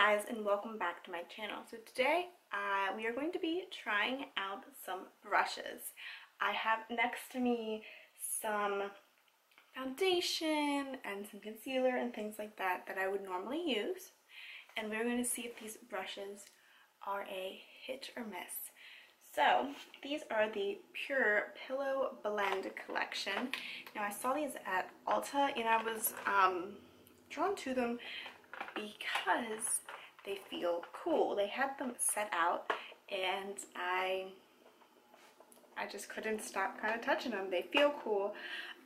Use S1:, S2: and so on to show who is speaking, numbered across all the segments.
S1: guys, and welcome back to my channel. So today we are going to be trying out some brushes. I have next to me some foundation and some concealer and things like that that I would normally use, and we're going to see if these brushes are a hit or miss. So these are the PUR Pillow Blend collection. Now I saw these at Ulta and I was drawn to them because they feel cool. They had them set out and I just couldn't stop kind of touching them. They feel cool.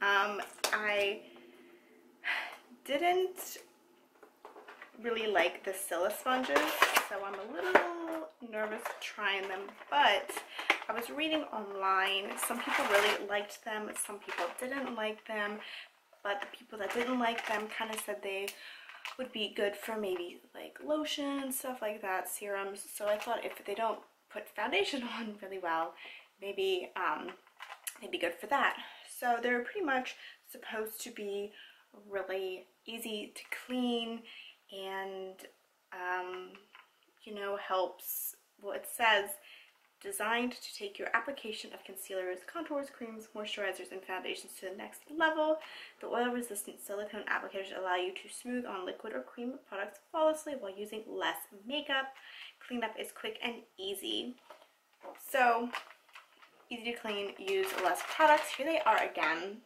S1: I didn't really like the Scylla sponges, so I'm a little nervous trying them, but I was reading online. Some people really liked them, some people didn't like them, but the people that didn't like them kind of said they would be good for maybe like lotion and stuff like that, serums. So I thought if they don't put foundation on really well, maybe they'd be good for that. So they're pretty much supposed to be really easy to clean and you know, helps, well, it says designed to take your application of concealers, contours, creams, moisturizers, and foundations to the next level. The oil-resistant silicone applicators allow you to smooth on liquid or cream products flawlessly while using less makeup. Cleanup is quick and easy. So, easy to clean, use less products. Here they are again.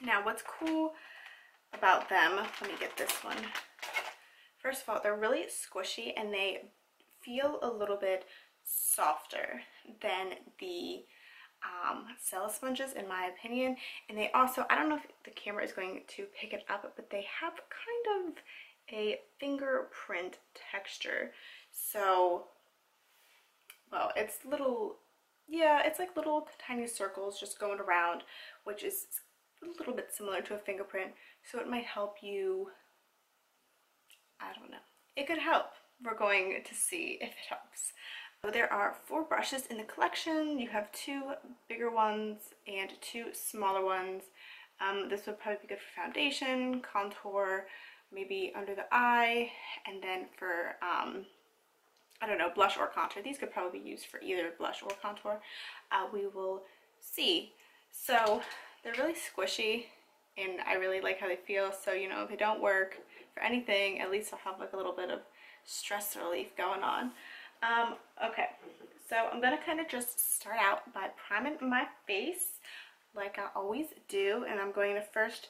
S1: Now, what's cool about them, let me get this one. First of all, they're really squishy and they feel a little bit softer than the Scylla sponges in my opinion, and they also, I don't know if the camera is going to pick it up, but they have kind of a fingerprint texture. So, well, it's little, yeah, it's like little tiny circles just going around, which is a little bit similar to a fingerprint, so it might help you, I don't know, it could help. We're going to see if it helps. So there are 4 brushes in the collection. You have 2 bigger ones and 2 smaller ones. This would probably be good for foundation, contour, maybe under the eye, and then for, I don't know, blush or contour. These could probably be used for either blush or contour. We will see. So they're really squishy and I really like how they feel. So, you know, if they don't work for anything, at least I'll have like a little bit of stress relief going on. Okay, so I'm gonna kind of just start out by priming my face like I always do, and I'm going to first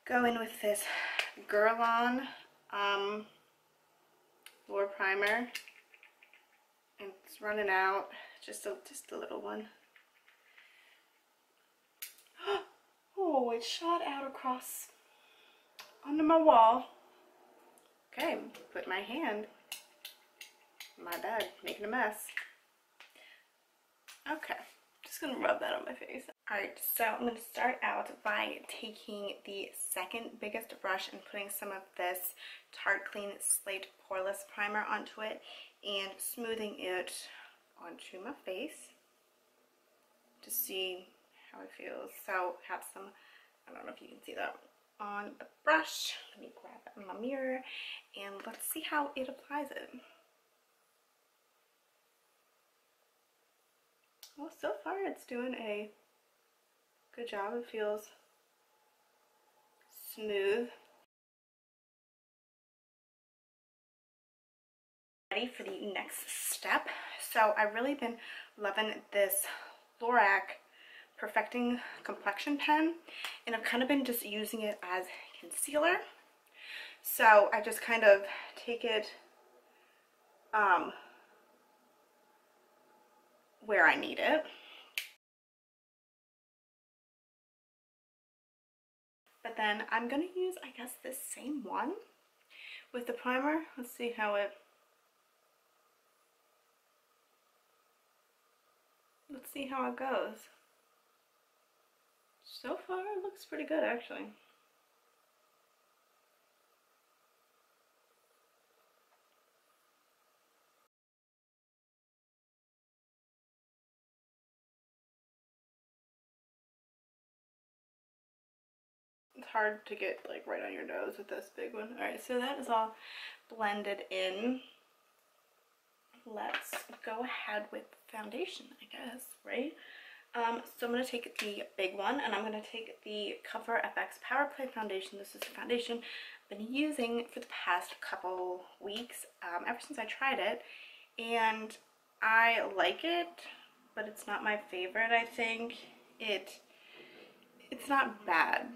S1: go in with this Guerlain Lure Primer, and it's running out, just a little one. Oh, it shot out across onto my wall. Okay, put my hand. My bad, making a mess. Okay, just gonna rub that on my face. Alright, so I'm gonna start out by taking the second biggest brush and putting some of this Tarte Clean Slate Poreless Primer onto it and smoothing it onto my face to see how it feels. So I have some, I don't know if you can see that on the brush. Let me grab it in my mirror and let's see how it applies it. Well, so far it's doing a good job. It feels smooth. Ready for the next step. So I've really been loving this Lorac Perfecting Complexion Pen, and I've kind of been just using it as concealer. So I just kind of take it where I need it. But then I'm going to use, I guess, this same one with the primer. Let's see how it, goes. So far it looks pretty good actually. It's hard to get like right on your nose with this big one. All right, so that is all blended in. Let's go ahead with foundation, I guess, right? So I'm going to take the big one, and I'm going to take the Cover FX Power Play Foundation. This is the foundation I've been using for the past couple weeks, ever since I tried it, and I like it, but it's not my favorite. I think it's not bad,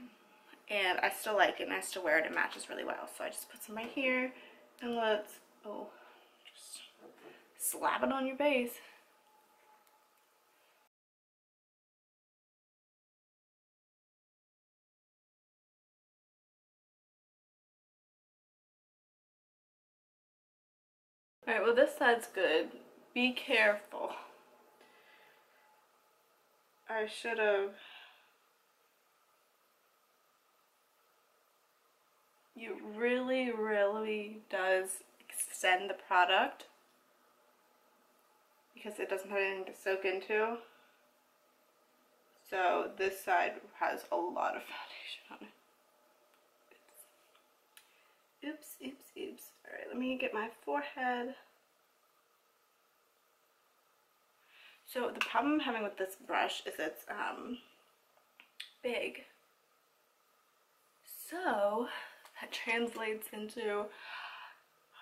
S1: and I still like it, and I still wear it. It matches really well. So I just put some right here, and let's just slap it on your face. Alright, well this side's good. Be careful. I should have... It really, really does extend the product because it doesn't have anything to soak into. So this side has a lot of foundation on it. Oops, oops, oops. Alright, let me get my forehead. So the problem I'm having with this brush is it's big. So that translates into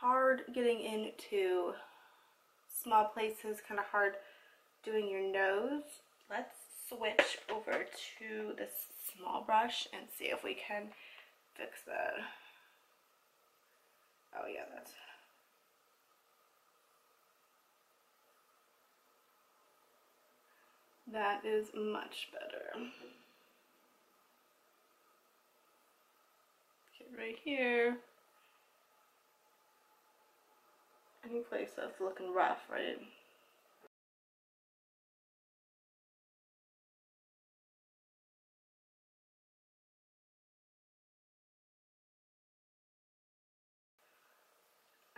S1: hard getting into small places, kind of hard doing your nose. Let's switch over to this small brush and see if we can fix that. Oh yeah, that is much better. Okay, right here. Any place that's looking rough, right?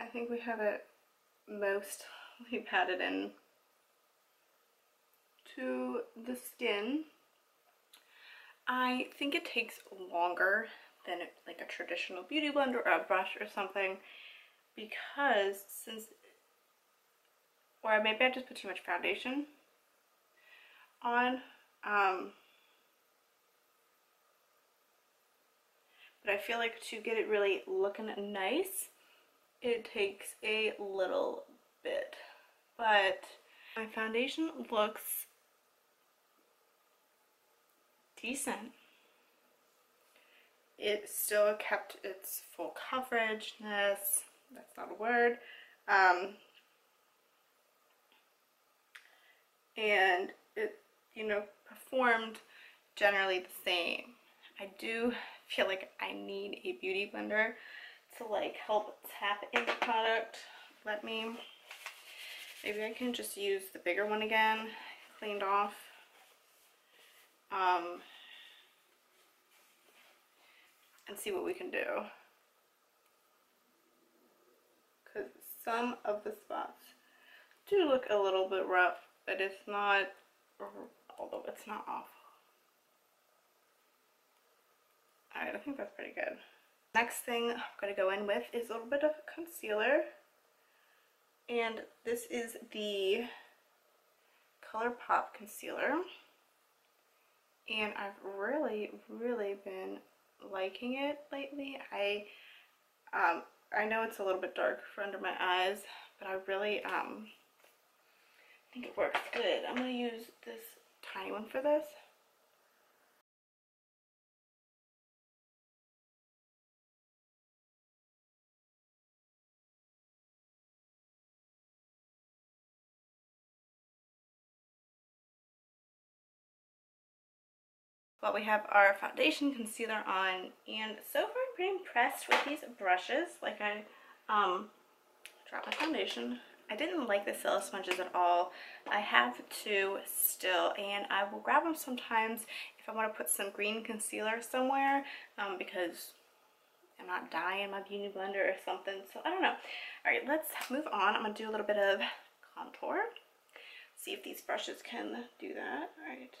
S1: I think we have it mostly patted in to the skin. I think it takes longer than like a traditional beauty blender or a brush or something, because or maybe I just put too much foundation on. But I feel like to get it really looking nice, it takes a little bit. But my foundation looks decent. It still kept its full coverageness. That's not a word. And it, you know, performed generally the same. I do feel like I need a beauty blender to like help tap in the product. Maybe I can just use the bigger one again, cleaned off. And see what we can do. Because some of the spots do look a little bit rough, but it's not, although it's not awful. Alright, I think that's pretty good. Next thing I'm going to go in with is a little bit of concealer. And this is the ColourPop concealer. And I've really, really been liking it lately. I know it's a little bit dark for under my eyes, but I really think it works good. I'm going to use this tiny one for this. Well, we have our foundation concealer on, and so far I'm pretty impressed with these brushes. Like I dropped my foundation. I didn't like the Stila sponges at all. I have two still, and I will grab them sometimes if I want to put some green concealer somewhere, because I'm not dyeing my beauty blender or something, so I don't know. Alright, let's move on. I'm going to do a little bit of contour. See if these brushes can do that. Alright.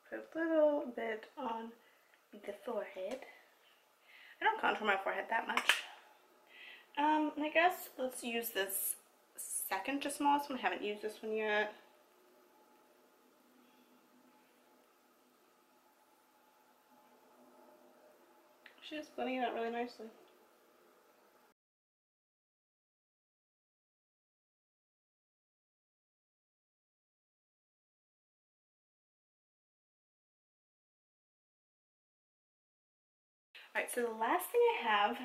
S1: put a little bit on the forehead. I don't contour my forehead that much. I guess let's use this second to smallest one. I haven't used this one yet. She's blending it out really nicely. Alright, so the last thing I have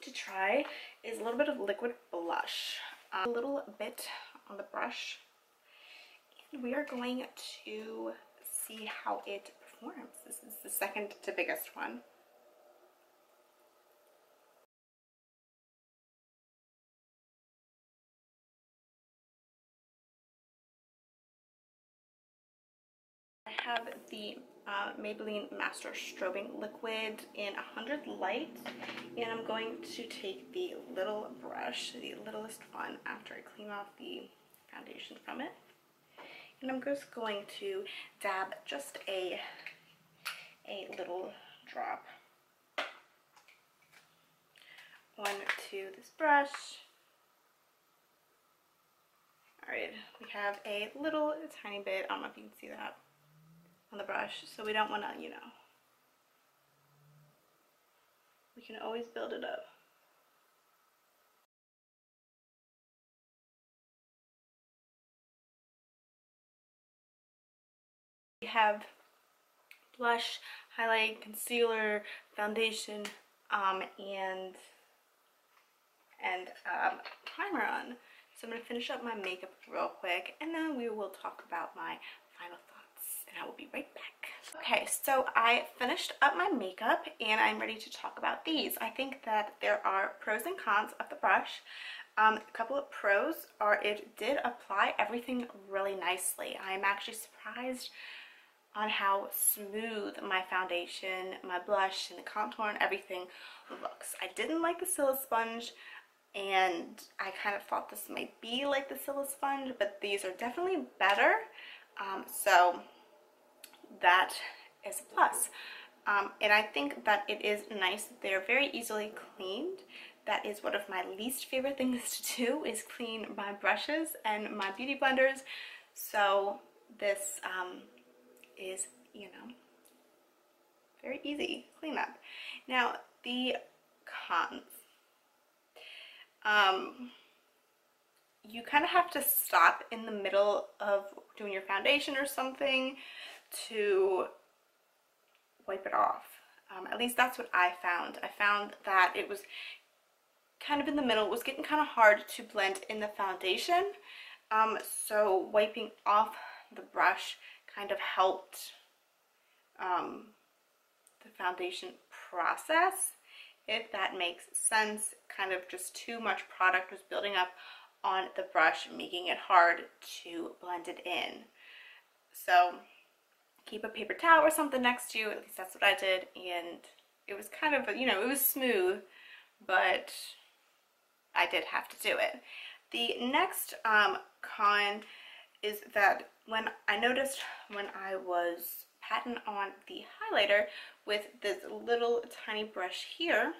S1: to try is a little bit of liquid blush. A little bit on the brush. And we are going to see how it performs. This is the second to biggest one. I have the Maybelline Master Strobing Liquid in 100 Light, and I'm going to take the little brush, the littlest one, after I clean off the foundation from it, and I'm just going to dab just a little drop onto this brush. Alright, we have a little tiny bit, I don't know if you can see that, on the brush, so we don't want to, you know, we can always build it up. We have blush, highlight, concealer, foundation, and primer on. So I'm going to finish up my makeup real quick, and then we will talk about my final thoughts, and I will be right back. Okay, so I finished up my makeup, and I'm ready to talk about these. I think that there are pros and cons of the brush. A couple of pros are it did apply everything really nicely. I'm actually surprised on how smooth my foundation, my blush, and the contour and everything looks. I didn't like the Silla sponge, and I kind of thought this might be like the Silla sponge, but these are definitely better. So that is a plus. And I think that it is nice. They're very easily cleaned. That is one of my least favorite things to do, is clean my brushes and my beauty blenders. So this is, you know, very easy cleanup. Now the cons. You kind of have to stop in the middle of doing your foundation or something to wipe it off. At least that's what I found. I found that it was kind of in the middle. It was getting kind of hard to blend in the foundation. So wiping off the brush kind of helped the foundation process, if that makes sense. Kind of just too much product was building up on the brush, making it hard to blend it in. So keep a paper towel or something next to you, at least that's what I did, and it was kind of, you know, it was smooth, but I did have to do it. The next con is that when I noticed when I was patting on the highlighter with this little tiny brush here,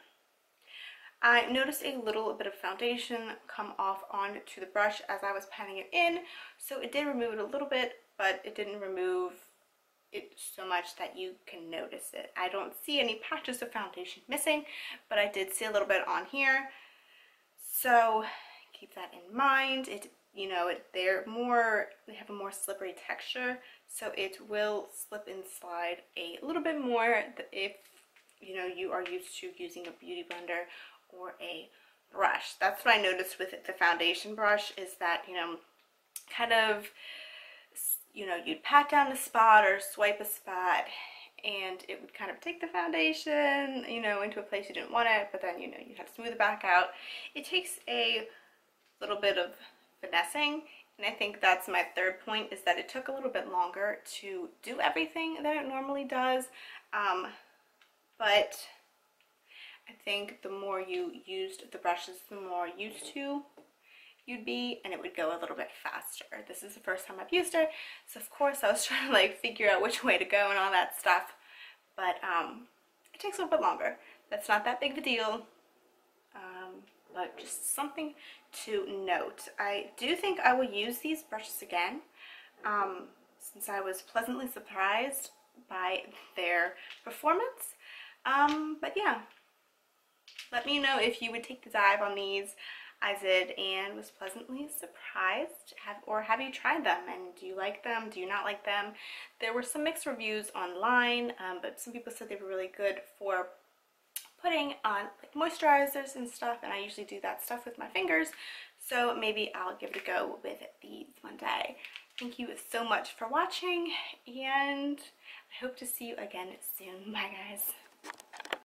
S1: I noticed a little bit of foundation come off onto the brush as I was patting it in. So it did remove it a little bit, but it didn't remove it so much that you can notice it. I don't see any patches of foundation missing, but I did see a little bit on here. So keep that in mind. It, you know, they have a more slippery texture, so it will slip and slide a little bit more if, you know, you are used to using a beauty blender or a brush. That's what I noticed with the foundation brush, is that, you know, kind of, you know, you'd pat down a spot or swipe a spot, and it would kind of take the foundation, you know, into a place you didn't want it, but then, you know, you have to smooth it back out. It takes a little bit of finessing, and I think that's my third point, is that it took a little bit longer to do everything that it normally does, but I think the more you used the brushes, the more used to you'd be, and it would go a little bit faster. This is the first time I've used it, so of course I was trying to like figure out which way to go and all that stuff, but it takes a little bit longer. That's not that big of a deal, but just something to note. I do think I will use these brushes again, since I was pleasantly surprised by their performance. But yeah, let me know if you would take the dive on these. I did, and was pleasantly surprised. Have you tried them, and do you like them? Do you not like them? There were some mixed reviews online, but some people said they were really good for putting on like moisturizers and stuff, and I usually do that stuff with my fingers, so maybe I'll give it a go with these one day. Thank you so much for watching, and I hope to see you again soon. Bye guys.